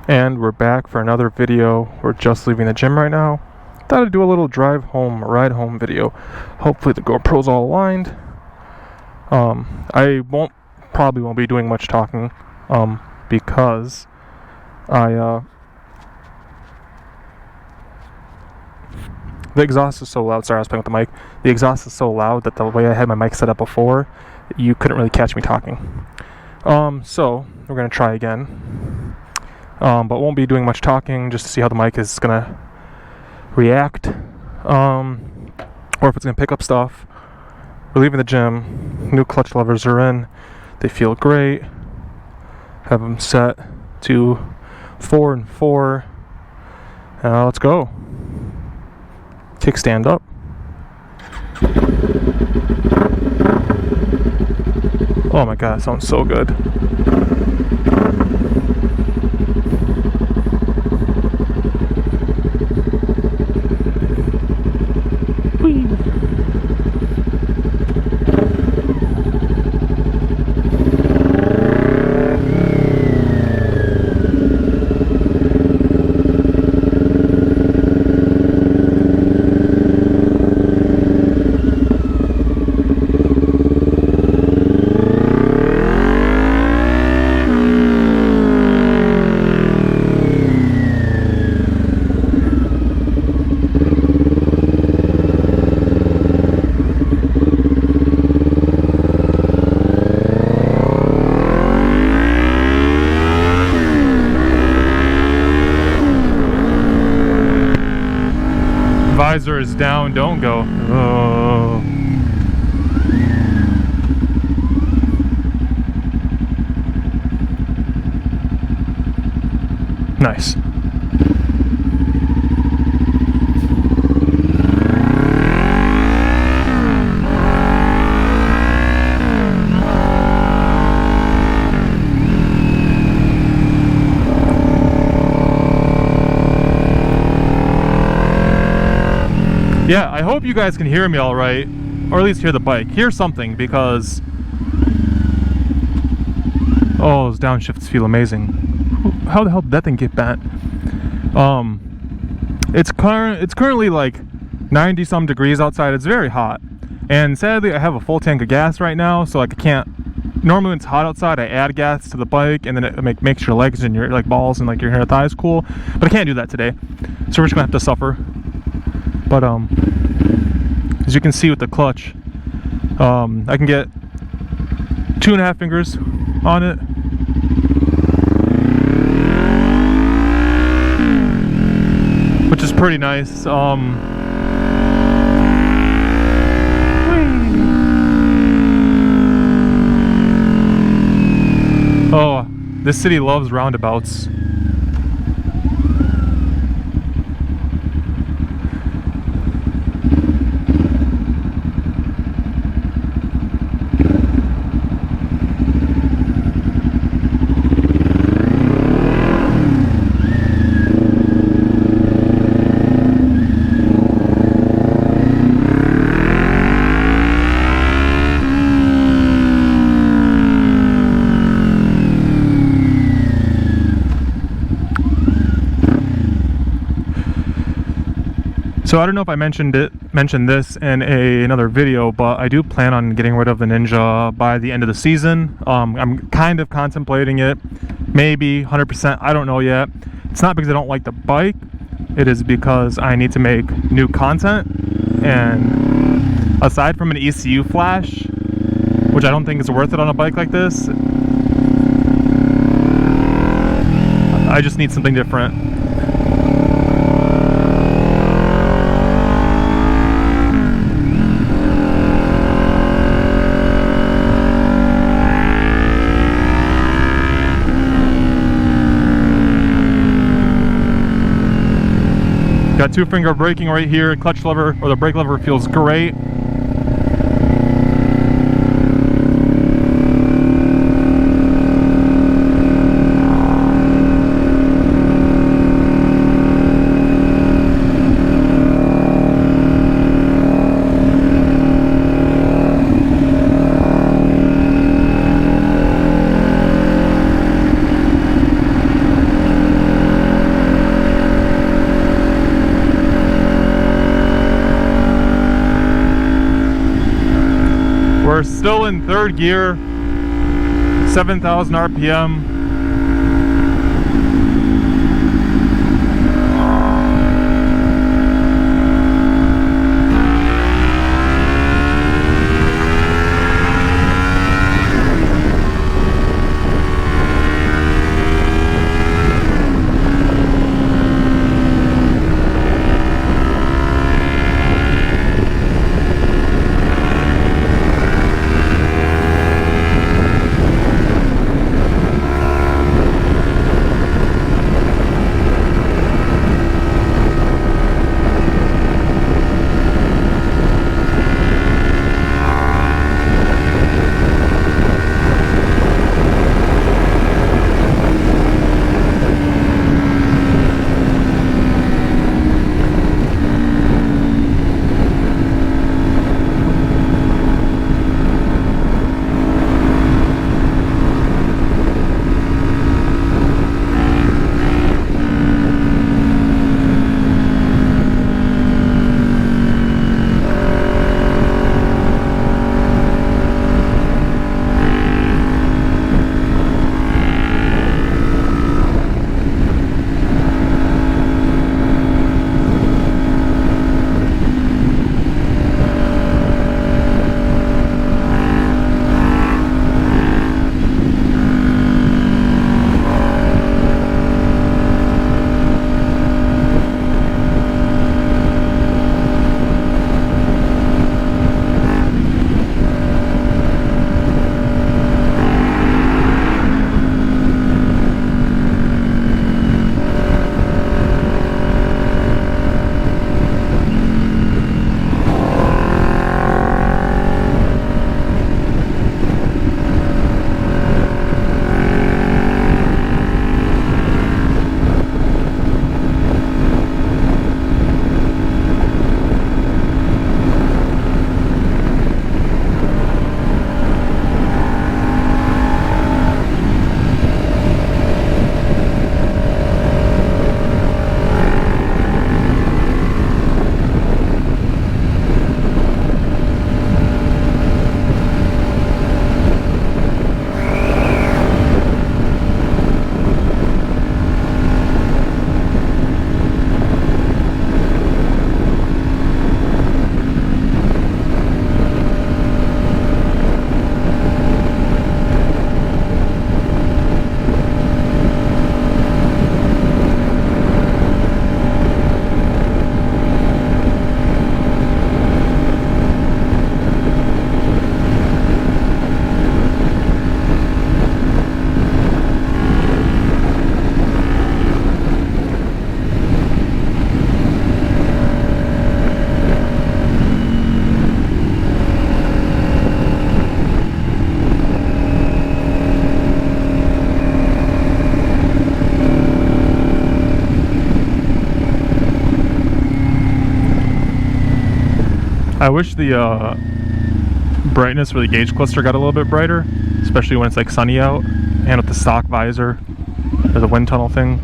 And we're back for another video. We're just leaving the gym right now. Thought I'd do a little ride home video. Hopefully the GoPro's all aligned. I probably won't be doing much talking, because the exhaust is so loud. Sorry, I was playing with the mic. The exhaust is so loud that the way I had my mic set up before, you couldn't really catch me talking. So we're gonna try again. But won't be doing much talking, just to see how the mic is gonna react, or if it's gonna pick up stuff. We're leaving the gym. New clutch levers are in. They feel great. Have them set to 4 and 4. Let's go. Kickstand up. Oh my god, it sounds so good. Visor is down, don't go. Oh. Nice. Yeah, I hope you guys can hear me all right, or at least hear the bike. Hear something, because those downshifts feel amazing. How the hell did that thing get bent? It's currently like 90 some degrees outside. It's very hot, and sadly I have a full tank of gas right now, so like I can't. Normally when it's hot outside, I add gas to the bike, and then it makes your legs and your like balls and like your thighs cool. But I can't do that today, so we're just gonna have to suffer. But as you can see with the clutch, I can get 2.5 fingers on it. Which is pretty nice. Oh, this city loves roundabouts. So I don't know if I mentioned this in another video, but I do plan on getting rid of the Ninja by the end of the season. I'm kind of contemplating it, maybe 100%, I don't know yet. It's not because I don't like the bike, it is because I need to make new content, and aside from an ECU flash, which I don't think is worth it on a bike like this, I just need something different. Got 2-finger braking right here. Clutch lever, or the brake lever, feels great. still in third gear, 7,000 RPM. I wish the brightness for the gauge cluster got a little bit brighter, especially when it's like sunny out, and with the stock visor or the wind tunnel thing.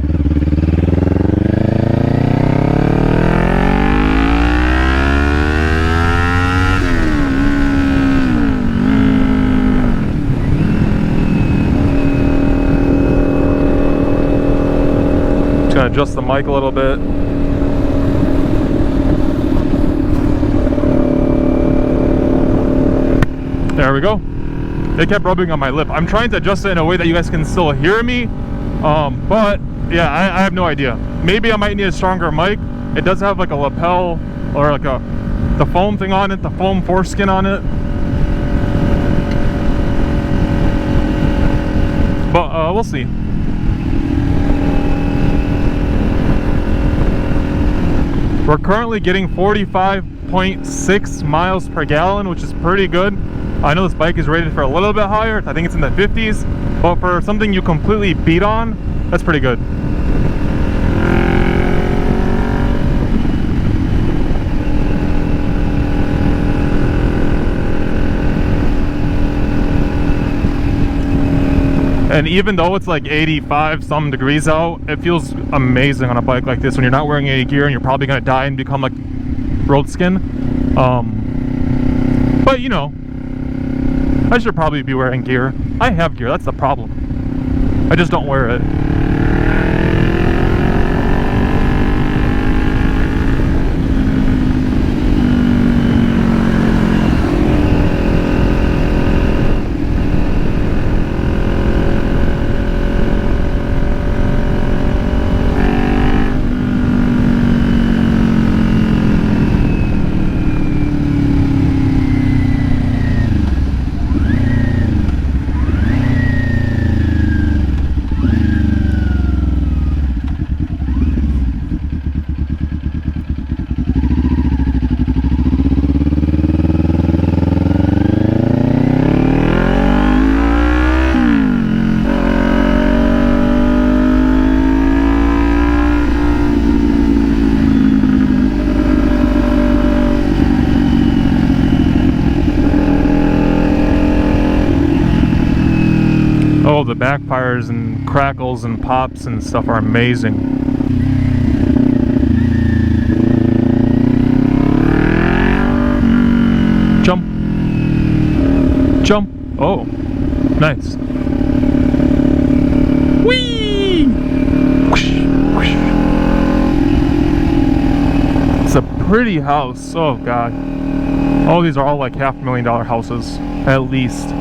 Just gonna adjust the mic a little bit. There we go. It kept rubbing on my lip. I'm trying to adjust it in a way that you guys can still hear me, but yeah, I have no idea. Maybe I might need a stronger mic. It does have like a lapel or like the foam thing on it, the foam foreskin on it. But we'll see. We're currently getting 45.6 miles per gallon, which is pretty good. I know this bike is rated for a little bit higher. I think it's in the 50s, but for something you completely beat on, that's pretty good. And even though it's like 85 some degrees out, it feels amazing on a bike like this when you're not wearing any gear and you're probably gonna die and become like road skin. But you know, I should probably be wearing gear. I have gear, that's the problem. I just don't wear it. Oh, the backfires and crackles and pops and stuff are amazing. Jump. Jump. Oh, nice. Whee! Whoosh, whoosh. It's a pretty house. Oh, God. Oh, these are all like $500,000 houses, at least.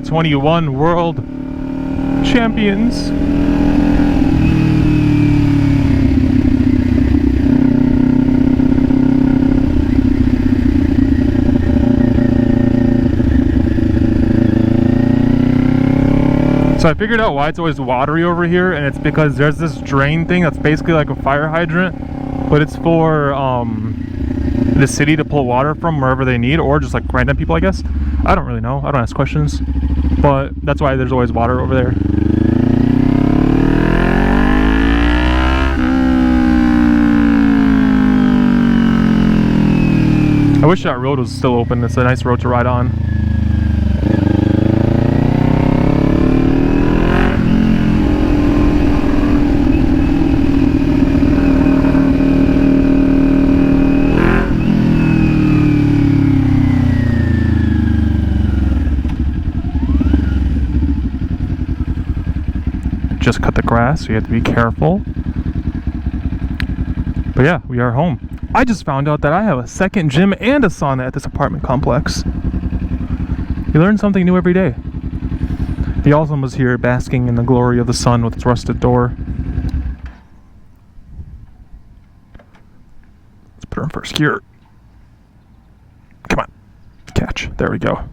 '21 World Champions. So I figured out why it's always watery over here, and it's because there's this drain thing that's basically like a fire hydrant, but it's for the city to pull water from wherever they need, or just like random people, I guess. I don't really know. I don't ask questions, but that's why there's always water over there. I wish that road was still open. It's a nice road to ride on. Just cut the grass, so you have to be careful. But yeah, we are home. I just found out that I have a second gym and a sauna at this apartment complex. You learn something new every day. The Awesome was here basking in the glory of the sun with its rusted door. Let's put her in first gear. Come on. Catch. There we go.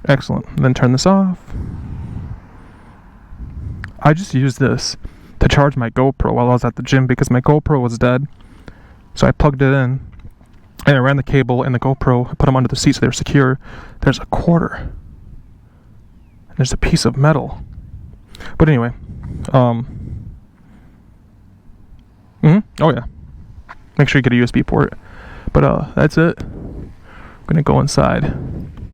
Excellent. Then turn this off. I just used this to charge my GoPro while I was at the gym because my GoPro was dead. So I plugged it in and I ran the cable and the GoPro. I put them under the seat so they were secure. There's a quarter. And there's a piece of metal. But anyway, oh yeah. Make sure you get a USB port. But that's it. I'm gonna go inside.